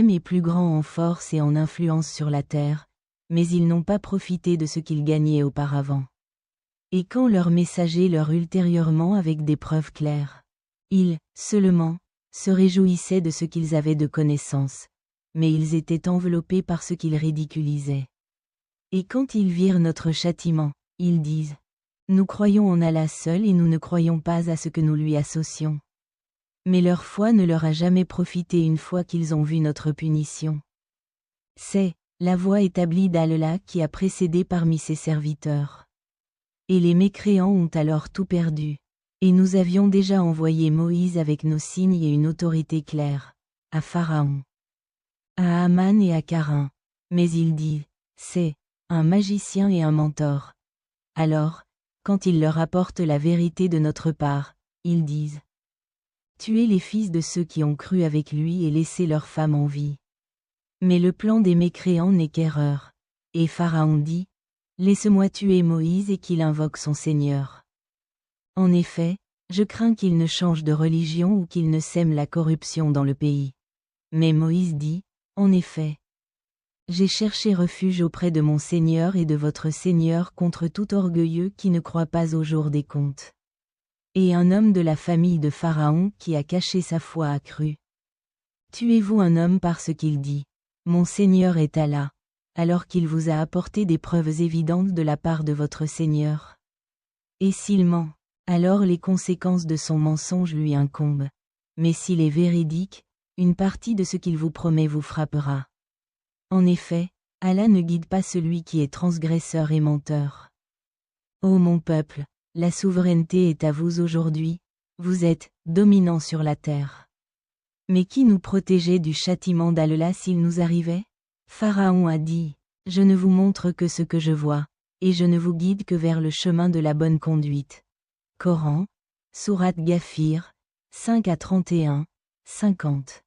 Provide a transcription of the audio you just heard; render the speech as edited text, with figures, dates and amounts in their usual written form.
est plus grand en force et en influence sur la terre, mais ils n'ont pas profité de ce qu'ils gagnaient auparavant. Et quand leurs messagers leur ultérieurement avec des preuves claires, ils, seulement, se réjouissaient de ce qu'ils avaient de connaissance, mais ils étaient enveloppés par ce qu'ils ridiculisaient. Et quand ils virent notre châtiment, ils disent: nous croyons en Allah seul et nous ne croyons pas à ce que nous lui associons. Mais leur foi ne leur a jamais profité une fois qu'ils ont vu notre punition. C'est la voie établie d'Allah qui a précédé parmi ses serviteurs. Et les mécréants ont alors tout perdu. Et nous avions déjà envoyé Moïse avec nos signes et une autorité claire, à Pharaon, à Haman et à Carin. Mais il dit: c'est un magicien et un mentor. Alors, quand il leur apporte la vérité de notre part, ils disent: tuez les fils de ceux qui ont cru avec lui et laissez leurs femmes en vie. Mais le plan des mécréants n'est qu'erreur. Et Pharaon dit: laisse-moi tuer Moïse et qu'il invoque son Seigneur. En effet, je crains qu'il ne change de religion ou qu'il ne sème la corruption dans le pays. Mais Moïse dit: en effet, j'ai cherché refuge auprès de mon Seigneur et de votre Seigneur contre tout orgueilleux qui ne croit pas au jour des comptes. Et un homme de la famille de Pharaon qui a caché sa foi a cru. Tuez-vous un homme parce qu'il dit: mon Seigneur est Allah, alors qu'il vous a apporté des preuves évidentes de la part de votre Seigneur. Et s'il ment, alors les conséquences de son mensonge lui incombent. Mais s'il est véridique, une partie de ce qu'il vous promet vous frappera. En effet, Allah ne guide pas celui qui est transgresseur et menteur. Ô mon peuple, la souveraineté est à vous aujourd'hui, vous êtes dominants sur la terre. Mais qui nous protégeait du châtiment d'Allah s'il nous arrivait? Pharaon a dit: je ne vous montre que ce que je vois, et je ne vous guide que vers le chemin de la bonne conduite. Coran, Sourate Ghafir, 5 à 31, 50.